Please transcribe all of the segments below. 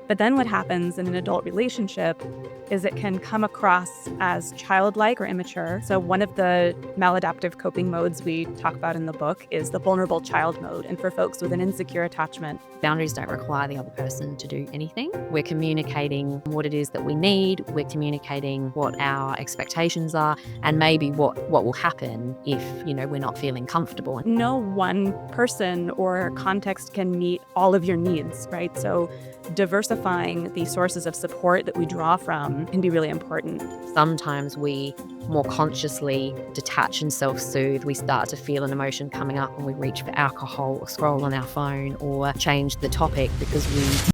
But then what happens in an adult relationship is it can come across as childlike or immature. So one of the maladaptive coping modes we talk about in the book is the vulnerable child mode. And for folks with an insecure attachment, boundaries don't require the other person to do anything. We're communicating what it is that we need. We're communicating what our expectations are and maybe what will happen if, we're not feeling comfortable. no one person or context can meet all of your needs, right? So diversifying the sources of support that we draw from can be really important. Sometimes we more consciously detach and self-soothe. We start to feel an emotion coming up and we reach for alcohol or scroll on our phone or change the topic because we...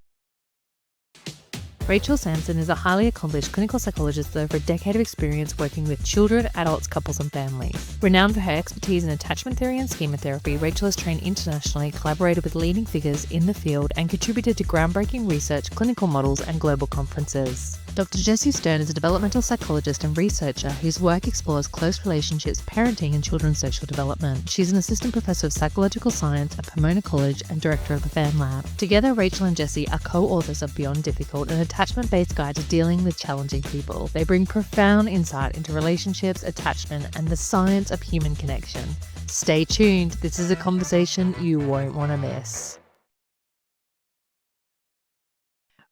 Rachel Samson is a highly accomplished clinical psychologist with over a decade of experience working with children, adults, couples, and families. Renowned for her expertise in attachment theory and schema therapy, Rachel has trained internationally, collaborated with leading figures in the field, and contributed to groundbreaking research, clinical models, and global conferences. Dr. Jessie Stern is a developmental psychologist and researcher whose work explores close relationships, parenting, and children's social development. She's an assistant professor of psychological science at Pomona College and director of the Fan Lab. Together, Rachel and Jessie are co-authors of Beyond Difficult, an attachment-based guide to dealing with challenging people. They bring profound insight into relationships, attachment, and the science of human connection. Stay tuned. This is a conversation you won't want to miss.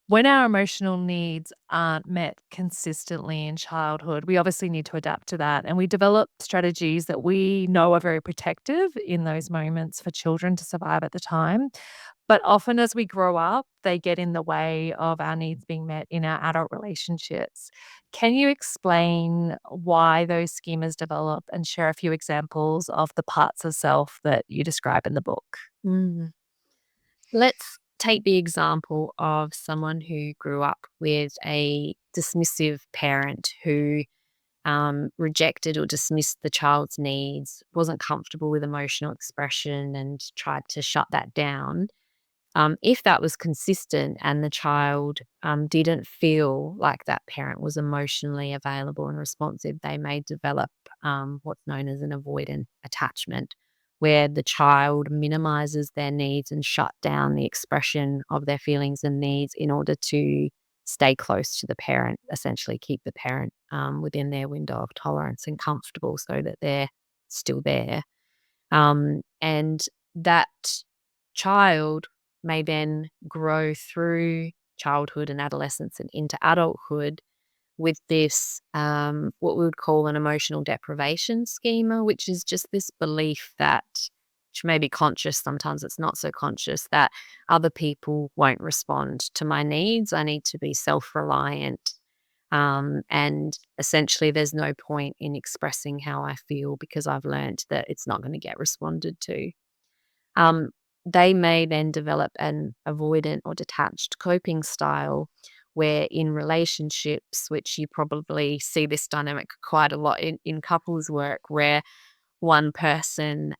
When our emotional needs aren't met consistently in childhood, we obviously need to adapt to that. And we develop strategies that we know are very protective in those moments for children to survive at the time. But often as we grow up, they get in the way of our needs being met in our adult relationships. Can you explain why those schemas develop and share a few examples of the parts of self that you describe in the book? Let's take the example of someone who grew up with a dismissive parent who rejected or dismissed the child's needs, wasn't comfortable with emotional expression and tried to shut that down. If that was consistent and the child didn't feel like that parent was emotionally available and responsive, they may develop what's known as an avoidant attachment, where the child minimizes their needs and shut down the expression of their feelings and needs in order to stay close to the parent, essentially keep the parent within their window of tolerance and comfortable so that they're still there. And that child may then grow through childhood and adolescence and into adulthood with this, what we would call an emotional deprivation schema, which is just this belief that, which may be conscious, sometimes it's not so conscious, that other people won't respond to my needs. I need to be self-reliant. And essentially there's no point in expressing how I feel because I've learned that it's not going to get responded to. They may then develop an avoidant or detached coping style where in relationships, which you probably see this dynamic quite a lot in couples work, where one person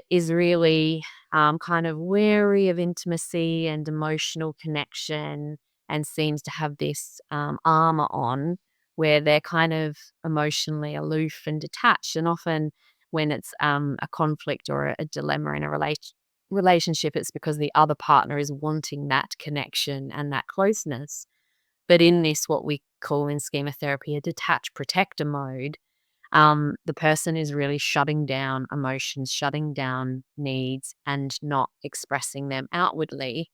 is really kind of wary of intimacy and emotional connection and seems to have this armor on where they're kind of emotionally aloof and detached. And often when it's a conflict or a dilemma in a relationship, it's because the other partner is wanting that connection and that closeness. But in this, what we call in schema therapy, a detached protector mode, the person is really shutting down emotions, shutting down needs, and not expressing them outwardly.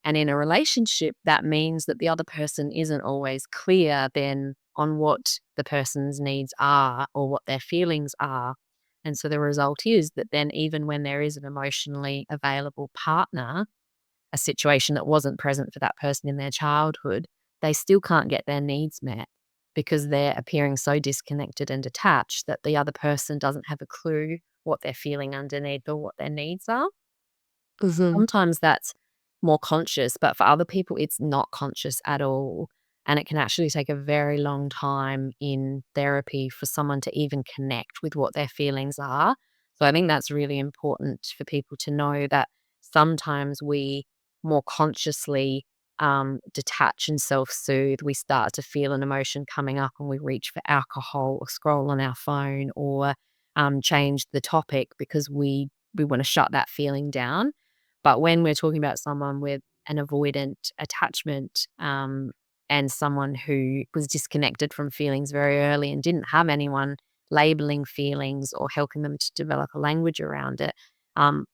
And in a relationship, that means that the other person isn't always clear then on what the person's needs are or what their feelings are. And so the result is that then even when there is an emotionally available partner, a situation that wasn't present for that person in their childhood, they still can't get their needs met because they're appearing so disconnected and detached that the other person doesn't have a clue what they're feeling underneath or what their needs are. Sometimes that's more conscious, but for other people, it's not conscious at all. And it can actually take a very long time in therapy for someone to even connect with what their feelings are. So I think that's really important for people to know that sometimes we more consciously detach and self-soothe. We start to feel an emotion coming up and we reach for alcohol or scroll on our phone or change the topic because we want to shut that feeling down. But when we're talking about someone with an avoidant attachment, and someone who was disconnected from feelings very early and didn't have anyone labeling feelings or helping them to develop a language around it,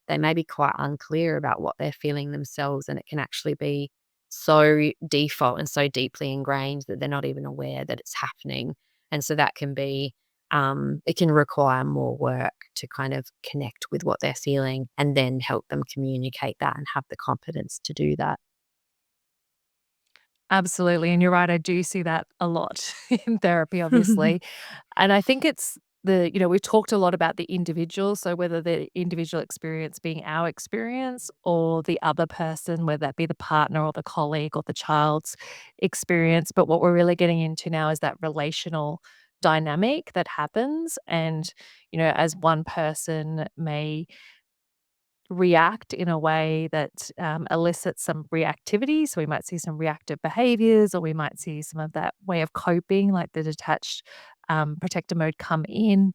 they may be quite unclear about what they're feeling themselves, and it can actually be so default and so deeply ingrained that they're not even aware that it's happening. And so that can be, it can require more work to kind of connect with what they're feeling and then help them communicate that and have the confidence to do that. Absolutely, and you're right, I do see that a lot in therapy, obviously. And I think it's we've talked a lot about the individual, so whether the individual experience being our experience or the other person, whether that be the partner or the colleague or the child's experience, but what we're really getting into now is that relational dynamic that happens. And, as one person may react in a way that elicits some reactivity. So we might see some reactive behaviors, or we might see some of that way of coping, like the detached protector mode, come in,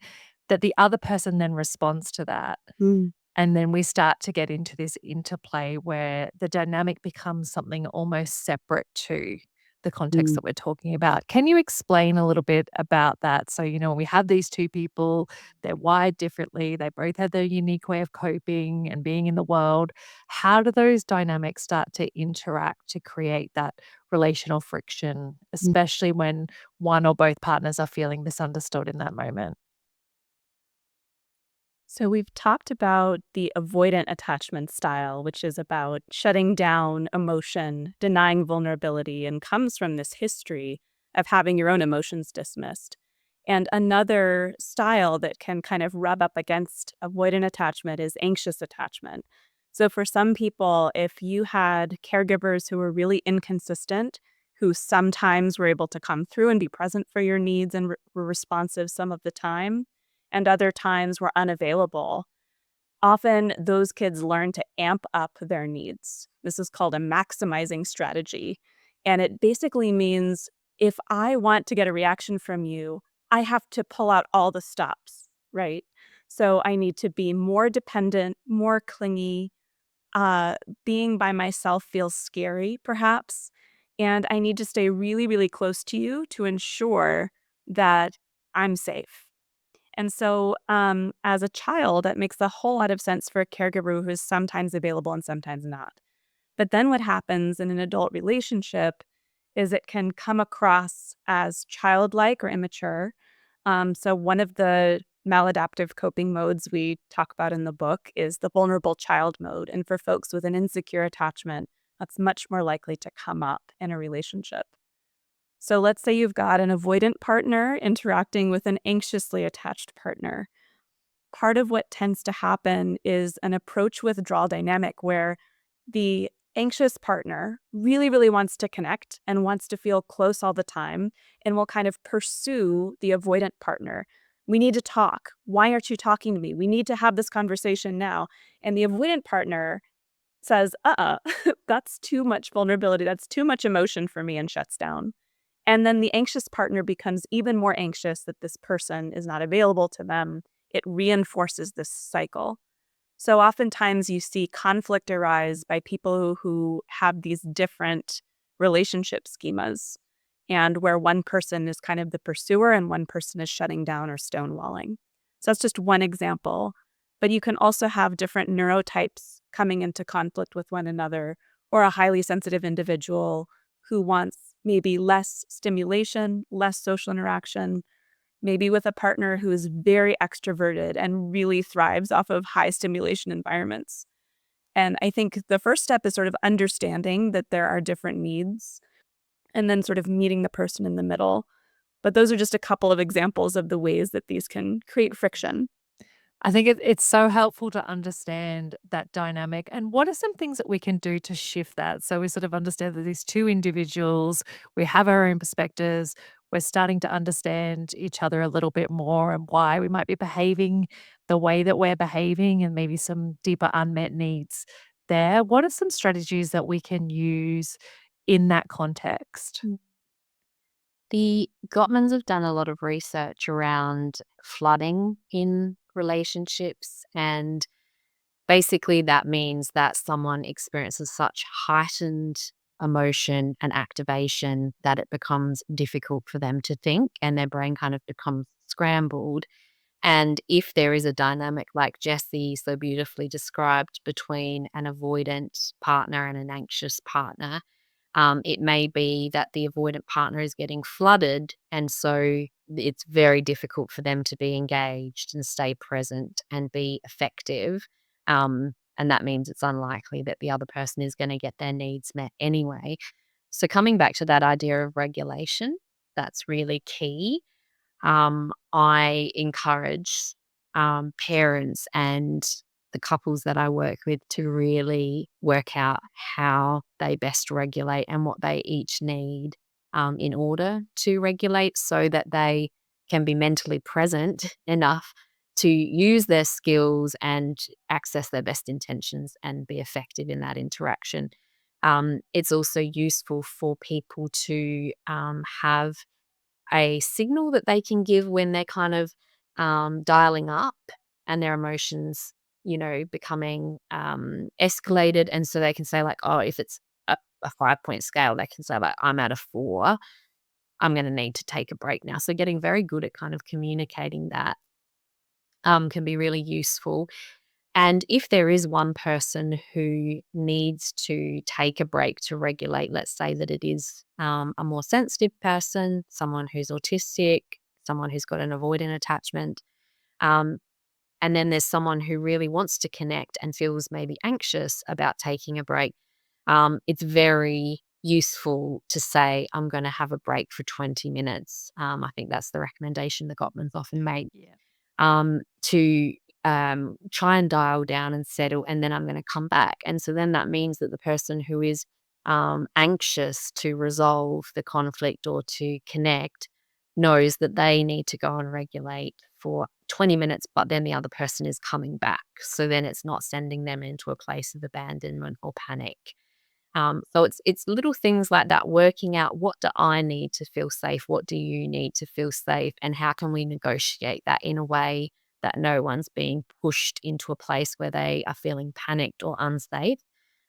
that the other person then responds to that. Mm, And then we start to get into this interplay where the dynamic becomes something almost separate to the context mm. that we're talking about. Can you explain a little bit about that? So, we have these two people, they're wired differently, they both have their unique way of coping and being in the world. How do those dynamics start to interact to create that relational friction, especially when one or both partners are feeling misunderstood in that moment? So, we've talked about the avoidant attachment style, which is about shutting down emotion, denying vulnerability, and comes from this history of having your own emotions dismissed. And another style that can kind of rub up against avoidant attachment is anxious attachment. So, for some people, if you had caregivers who were really inconsistent, who sometimes were able to come through and be present for your needs and were responsive some of the time, and other times were unavailable, often those kids learn to amp up their needs. This is called a maximizing strategy. And it basically means if I want to get a reaction from you, I have to pull out all the stops, right? So I need to be more dependent, more clingy. Uh, Being by myself feels scary, perhaps. And I need to stay really, really close to you to ensure that I'm safe. And so, as a child, that makes a whole lot of sense for a caregiver who is sometimes available and sometimes not. But then what happens in an adult relationship is it can come across as childlike or immature. So, one of the maladaptive coping modes we talk about in the book is the vulnerable child mode. And for folks with an insecure attachment, that's much more likely to come up in a relationship. So let's say you've got an avoidant partner interacting with an anxiously attached partner. Part of what tends to happen is an approach withdrawal dynamic where the anxious partner really, really wants to connect and wants to feel close all the time and will kind of pursue the avoidant partner. We need to talk. Why aren't you talking to me? We need to have this conversation now. And the avoidant partner says, that's too much vulnerability. That's too much emotion for me, and shuts down. And then the anxious partner becomes even more anxious that this person is not available to them. It reinforces this cycle. So oftentimes you see conflict arise by people who have these different relationship schemas, and where one person is kind of the pursuer and one person is shutting down or stonewalling. So that's just one example. But you can also have different neurotypes coming into conflict with one another, or a highly sensitive individual who wants maybe less stimulation, less social interaction, maybe with a partner who is very extroverted and really thrives off of high stimulation environments. And I think the first step is sort of understanding that there are different needs and then sort of meeting the person in the middle. But those are just a couple of examples of the ways that these can create friction. I think it's so helpful to understand that dynamic. And what are some things that we can do to shift that? So we sort of understand that these two individuals, we have our own perspectives, we're starting to understand each other a little bit more and why we might be behaving the way that we're behaving, and maybe some deeper unmet needs there. What are some strategies that we can use in that context? The Gottmans have done a lot of research around flooding in relationships and Basically, that means that someone experiences such heightened emotion and activation that it becomes difficult for them to think and their brain kind of becomes scrambled. And if there is a dynamic like Jessie so beautifully described between an avoidant partner and an anxious partner, it may be that the avoidant partner is getting flooded. And so it's very difficult for them to be engaged and stay present and be effective. And that means it's unlikely that the other person is going to get their needs met anyway. So, coming back to that idea of regulation, that's really key. I encourage parents and the couples that I work with to really work out how they best regulate and what they each need in order to regulate so that they can be mentally present enough to use their skills and access their best intentions and be effective in that interaction. It's also useful for people to have a signal that they can give when they're kind of dialing up and their emotions, becoming escalated. And so they can say, like, oh, if it's a 5-point scale, they can say, like, I'm at a 4, I'm going to need to take a break now. So getting very good at kind of communicating that can be really useful. And if there is one person who needs to take a break to regulate, let's say that it is a more sensitive person, someone who's autistic, someone who's got an avoidant attachment, um, and then there's someone who really wants to connect and feels maybe anxious about taking a break, it's very useful to say, I'm going to have a break for 20 minutes. I think that's the recommendation the Gottmans often make Yeah. to try and dial down and settle, and then I'm going to come back. And so then that means that the person who is anxious to resolve the conflict or to connect knows that they need to go and regulate for 20 minutes, but then the other person is coming back. So then it's not sending them into a place of abandonment or panic. So it's little things like that, working out what do I need to feel safe, what do you need to feel safe, and how can we negotiate that in a way that no one's being pushed into a place where they are feeling panicked or unsafe.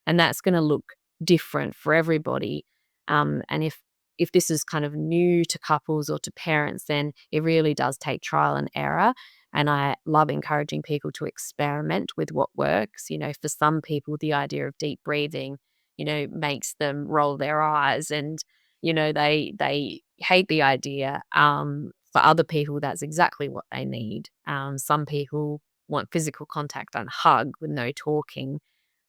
And that's going to look different for everybody. And if this is kind of new to couples or to parents, then it really does take trial and error. And I love encouraging people to experiment with what works. For some people, the idea of deep breathing makes them roll their eyes and, they hate the idea. For other people, that's exactly what they need. Some people want physical contact and hug with no talking.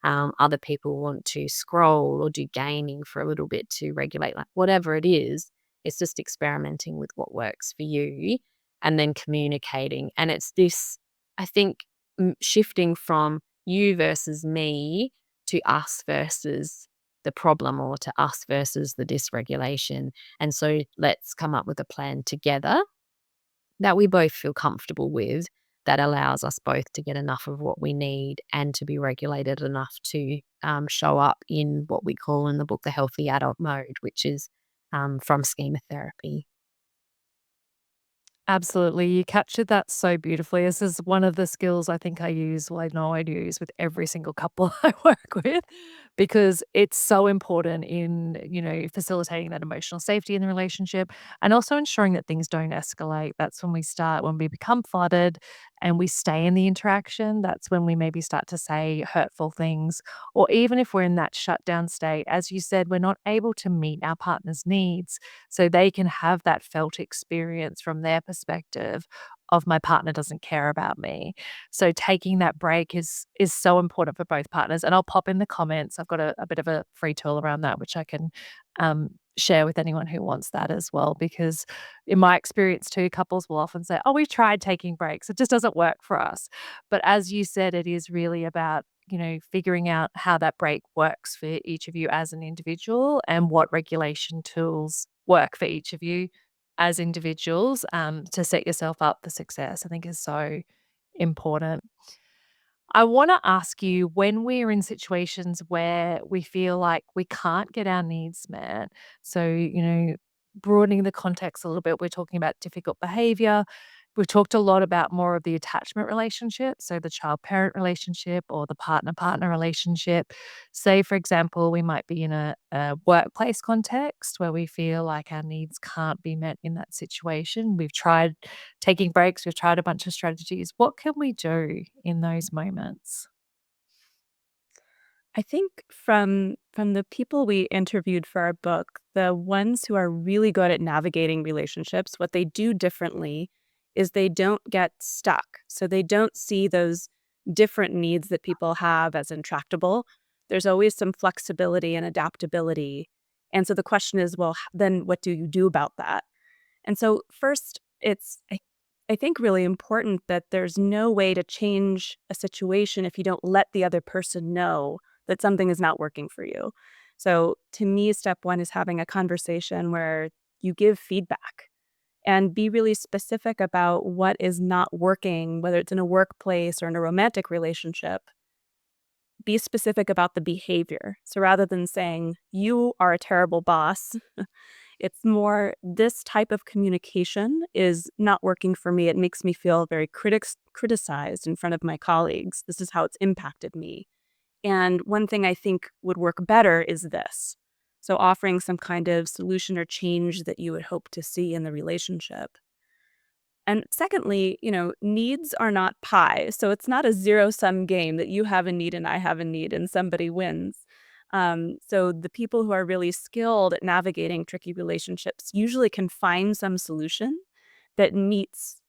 Other people want to scroll or do gaming for a little bit to regulate, like whatever it is. It's just experimenting with what works for you and then communicating. And it's this, I think, shifting from you versus me to us versus the problem, or to us versus the dysregulation. And so let's come up with a plan together that we both feel comfortable with, that allows us both to get enough of what we need and to be regulated enough to show up in what we call in the book the healthy adult mode, which is from schema therapy. Absolutely. You captured that so beautifully. This is one of the skills I think I use, well, I know I use with every single couple I work with, because it's so important in, facilitating that emotional safety in the relationship and also ensuring that things don't escalate. That's when we become flooded and we stay in the interaction. That's when we maybe start to say hurtful things. Or even if we're in that shutdown state, as you said, we're not able to meet our partner's needs so they can have that felt experience from their perspective of my partner doesn't care about me. So taking that break is so important for both partners. And I'll pop in the comments. I've got a bit of a free tool around that, which I can share with anyone who wants that as well. Because in my experience too, couples will often say, "Oh, we tried taking breaks. It just doesn't work for us." But as you said, it is really about figuring out how that break works for each of you as an individual and what regulation tools work for each of you as individuals, to set yourself up for success, I think is so important. I want to ask you, when we're in situations where we feel like we can't get our needs met, so, broadening the context a little bit, we're talking about difficult behavior. We've talked a lot about more of the attachment relationship, so the child-parent relationship or the partner-partner relationship. Say, for example, we might be in a workplace context where we feel like our needs can't be met in that situation. We've tried taking breaks, we've tried a bunch of strategies. What can we do in those moments? I think from the people we interviewed for our book, the ones who are really good at navigating relationships, what they do differently is they don't get stuck. So they don't see those different needs that people have as intractable. There's always some flexibility and adaptability. And so the question is, well, then what do you do about that? And so first, I think really important that there's no way to change a situation if you don't let the other person know that something is not working for you. So to me, step one is having a conversation where you give feedback and be really specific about what is not working, whether it's in a workplace or in a romantic relationship. Be specific about the behavior. So rather than saying, you are a terrible boss, it's more, this type of communication is not working for me. It makes me feel very criticized in front of my colleagues. This is how it's impacted me. And one thing I think would work better is this. So offering some kind of solution or change that you would hope to see in the relationship. And secondly, needs are not pie. So it's not a zero-sum game that you have a need and I have a need and somebody wins. So the people who are really skilled at navigating tricky relationships usually can find some solution that meets,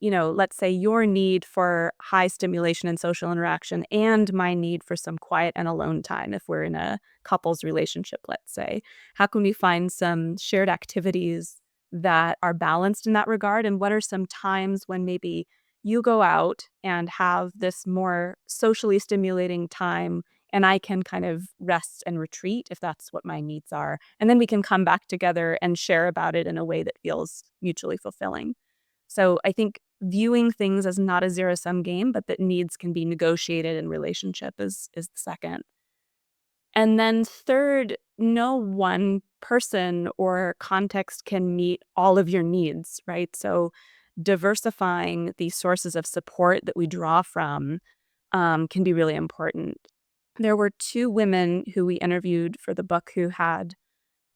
let's say your need for high stimulation and social interaction and my need for some quiet and alone time if we're in a couples relationship, let's say. How can we find some shared activities that are balanced in that regard? And what are some times when maybe you go out and have this more socially stimulating time and I can kind of rest and retreat if that's what my needs are. And then we can come back together and share about it in a way that feels mutually fulfilling. So I think viewing things as not a zero-sum game, but that needs can be negotiated in relationship is the second. And then third, no one person or context can meet all of your needs, right? So diversifying the sources of support that we draw from can be really important. There were two women who we interviewed for the book who had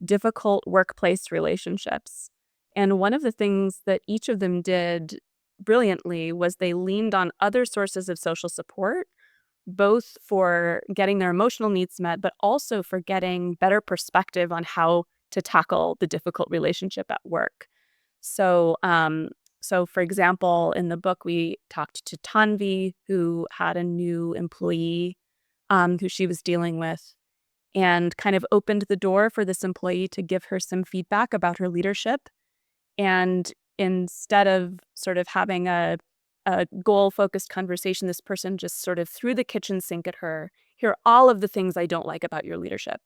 difficult workplace relationships. And one of the things that each of them did brilliantly was they leaned on other sources of social support, both for getting their emotional needs met, but also for getting better perspective on how to tackle the difficult relationship at work. So, so for example, in the book, we talked to Tanvi, who had a new employee who she was dealing with, and kind of opened the door for this employee to give her some feedback about her leadership. And instead of sort of having a goal-focused conversation, this person just sort of threw the kitchen sink at her. Here are all of the things I don't like about your leadership.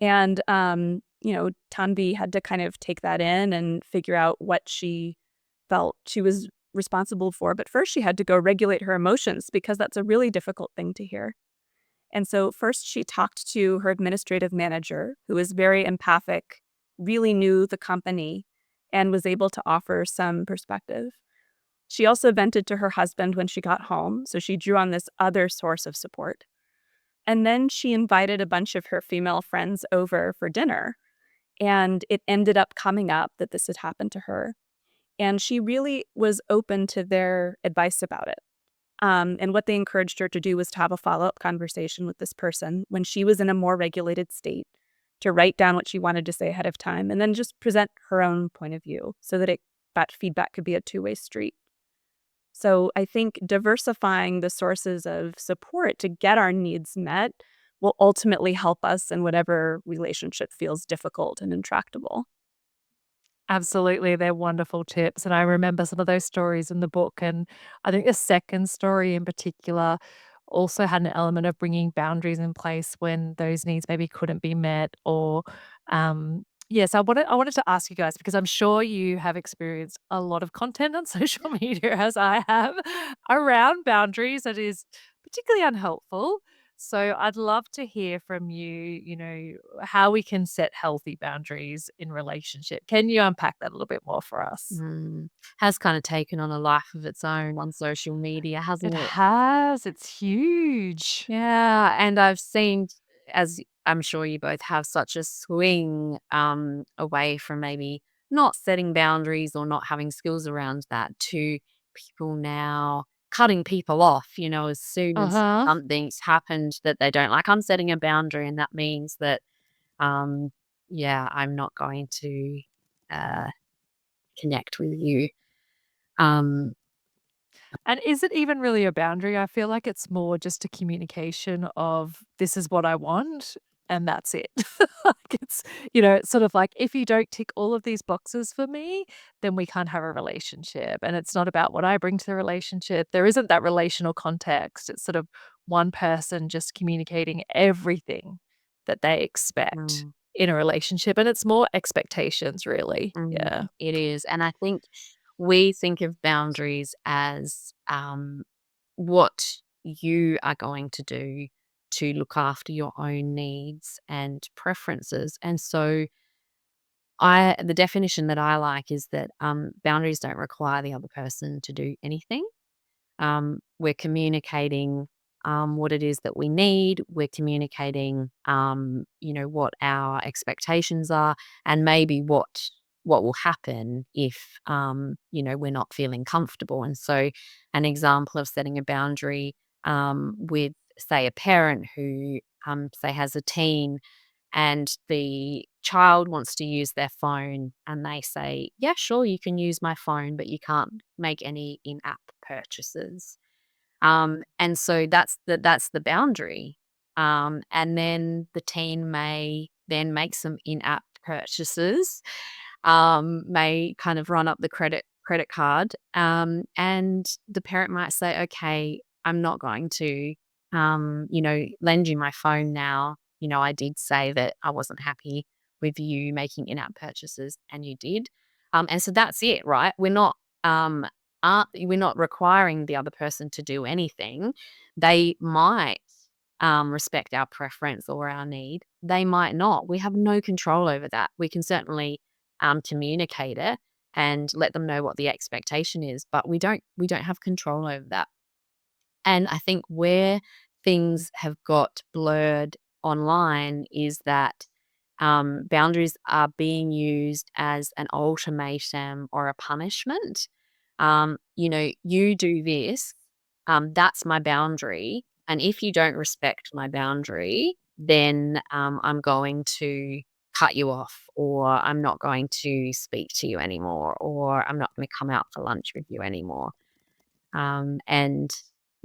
And, Tanvi had to kind of take that in and figure out what she felt she was responsible for. But first, she had to go regulate her emotions because that's a really difficult thing to hear. And so first she talked to her administrative manager, who was very empathic, really knew the company, and was able to offer some perspective. She also vented to her husband when she got home, so she drew on this other source of support. And then she invited a bunch of her female friends over for dinner, and it ended up coming up that this had happened to her. And she really was open to their advice about it. And what they encouraged her to do was to have a follow-up conversation with this person when she was in a more regulated state, to write down what she wanted to say ahead of time, and then just present her own point of view so that that feedback could be a two-way street. So I think diversifying the sources of support to get our needs met will ultimately help us in whatever relationship feels difficult and intractable. Absolutely, they're wonderful tips, and I remember some of those stories in the book, and I think the second story in particular also had an element of bringing boundaries in place when those needs maybe couldn't be met or, yes, I wanted to ask you guys because I'm sure you have experienced a lot of content on social media, as I have, around boundaries that is particularly unhelpful. So I'd love to hear from you, how we can set healthy boundaries in relationship. Can you unpack that a little bit more for us? Has kind of taken on a life of its own on social media, It hasn't it? has. It's huge. Yeah, and I've seen, as I'm sure you both have, such a swing away from maybe not setting boundaries or not having skills around that to people now cutting people off, as soon as Uh-huh. something's happened that they don't like. I'm setting a boundary, and that means that, um, yeah, I'm not going to uh, connect with you. Um, And is it even really a boundary? I feel like it's more just a communication of this is what I want and that's it. Like it's sort of like if you don't tick all of these boxes for me, then we can't have a relationship. And it's not about what I bring to the relationship. There isn't that relational context. It's sort of one person just communicating everything that they expect mm, in a relationship. And it's more expectations, really. Yeah. it is. And I think we think of boundaries as what you are going to do to look after your own needs and preferences. And so the definition that I like is that boundaries don't require the other person to do anything. We're communicating what it is that we need. We're communicating, what our expectations are, and maybe what will happen if, we're not feeling comfortable. And so, an example of setting a boundary with, say, a parent who, say, has a teen and the child wants to use their phone and they say, "Yeah, sure, you can use my phone, but you can't make any in-app purchases." And so that's the boundary. And then the teen may then make some in-app purchases, may kind of run up the credit card, and the parent might say, "Okay, I'm not going to, lend you my phone now. I did say that I wasn't happy with you making in-app purchases, and you did." And so that's it, right? Um, we're not requiring the other person to do anything. They might respect our preference or our need. They might not. We have no control over that. We can certainly communicate it and let them know what the expectation is, but we don't have control over that. And I think where things have got blurred online is that boundaries are being used as an ultimatum or a punishment. You do this, that's my boundary. And if you don't respect my boundary, then I'm going to cut you off, or I'm not going to speak to you anymore, or I'm not going to come out for lunch with you anymore. And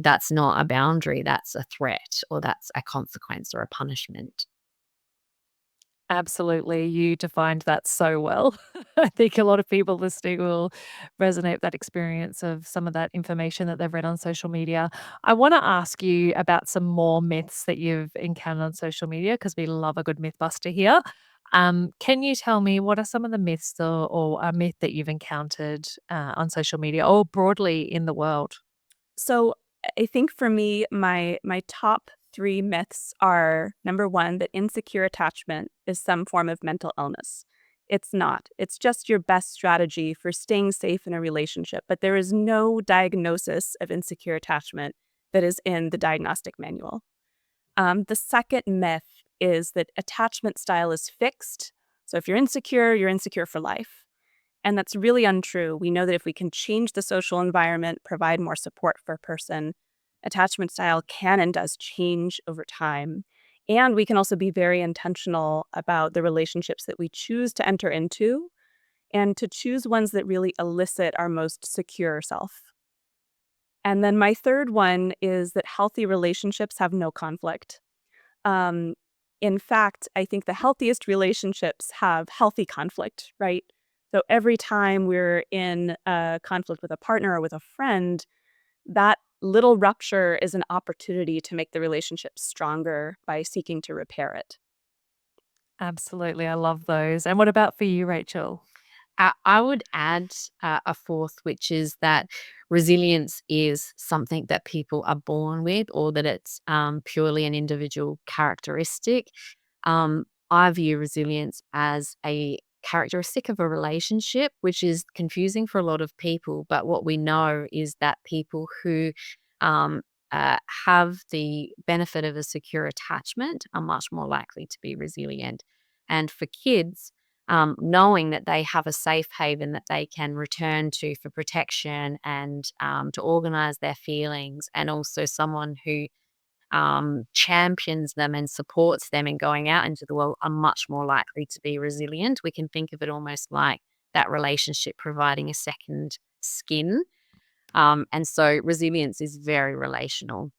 that's not a boundary, that's a threat, or that's a consequence or a punishment. Absolutely. You defined that so well. I think a lot of people listening will resonate with that experience of some of that information that they've read on social media. I want to ask you about some more myths that you've encountered on social media because we love a good myth buster here. Can you tell me what are some of the myths or a myth that you've encountered on social media or broadly in the world? So I think for me, my top three myths are number one, that insecure attachment is some form of mental illness. It's not. It's just your best strategy for staying safe in a relationship. But there is no diagnosis of insecure attachment that is in the diagnostic manual. The second myth is that attachment style is fixed. So if you're insecure for life. And that's really untrue. We know that if we can change the social environment, provide more support for a person, attachment style can and does change over time. And we can also be very intentional about the relationships that we choose to enter into and to choose ones that really elicit our most secure self. And then my third one is that healthy relationships have no conflict. Um, in fact, I think the healthiest relationships have healthy conflict, right? So every time we're in a conflict with a partner or with a friend, that little rupture is an opportunity to make the relationship stronger by seeking to repair it. Absolutely. I love those. And what about for you, Rachel? I would add a fourth, which is that resilience is something that people are born with, or that it's purely an individual characteristic. I view resilience as a characteristic of a relationship, which is confusing for a lot of people. But what we know is that people who um, have the benefit of a secure attachment are much more likely to be resilient. And for kids, knowing that they have a safe haven that they can return to for protection and to organize their feelings, and also someone who champions them and supports them in going out into the world, are much more likely to be resilient. We can think of it almost like that relationship providing a second skin. And so resilience is very relational.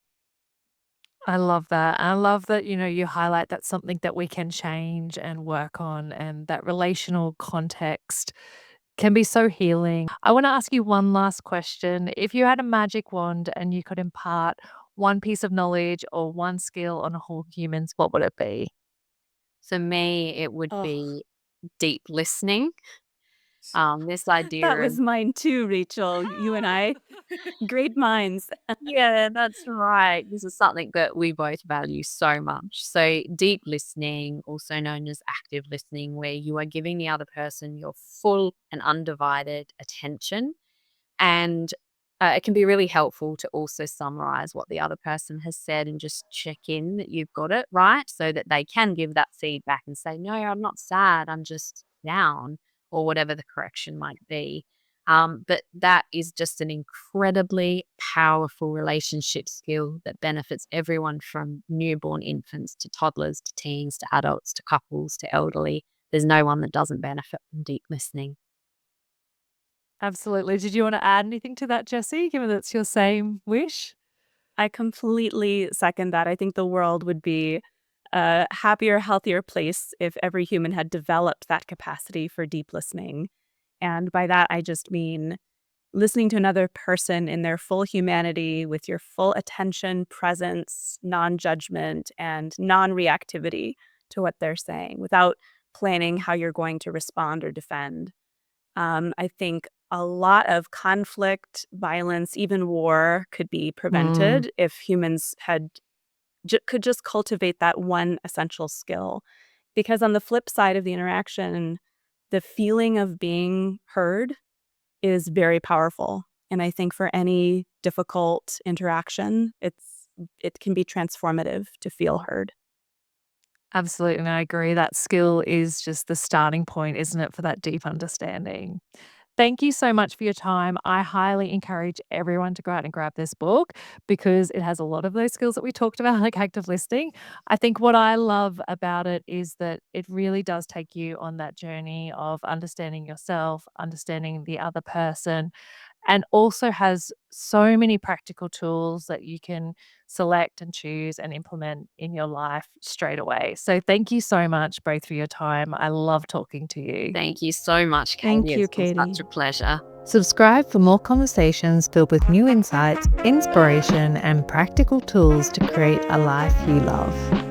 I love that. I love that, you highlight that's something that we can change and work on, and that relational context can be so healing. I want to ask you one last question. If you had a magic wand and you could impart one piece of knowledge or one skill on whole humans, what would it be? For me, it would Oh, be deep listening. This idea that of was mine too, Rachel. You and I, great minds. yeah, that's right. This is something that we both value so much. So, deep listening, also known as active listening, where you are giving the other person your full and undivided attention. And it can be really helpful to also summarize what the other person has said and just check in that you've got it right, so that they can give that feedback and say, no, I'm not sad, I'm just down, or whatever the correction might be. But that is just an incredibly powerful relationship skill that benefits everyone from newborn infants to toddlers to teens to adults to couples to elderly. There's no one that doesn't benefit from deep listening. Absolutely. Did you want to add anything to that, Jessie, given that's your same wish? I completely second that. I think the world would be a happier, healthier place if every human had developed that capacity for deep listening. And by that, I just mean listening to another person in their full humanity with your full attention, presence, non judgment, and non reactivity to what they're saying without planning how you're going to respond or defend. I think a lot of conflict, violence, even war could be Mm. prevented if humans could just cultivate that one essential skill. Because on the flip side of the interaction, the feeling of being heard is very powerful. And I think for any difficult interaction, it can be transformative to feel heard. Absolutely, and I agree. That skill is just the starting point, isn't it, for that deep understanding? Thank you so much for your time. I highly encourage everyone to go out and grab this book because it has a lot of those skills that we talked about, like active listening. I think what I love about it is that it really does take you on that journey of understanding yourself, understanding the other person, and also has so many practical tools that you can select and choose and implement in your life straight away. So thank you so much both for your time. I love talking to you. Thank you so much, Katie. Thank you, It's been such Katie. a pleasure. Subscribe for more conversations filled with new insights, inspiration, and practical tools to create a life you love.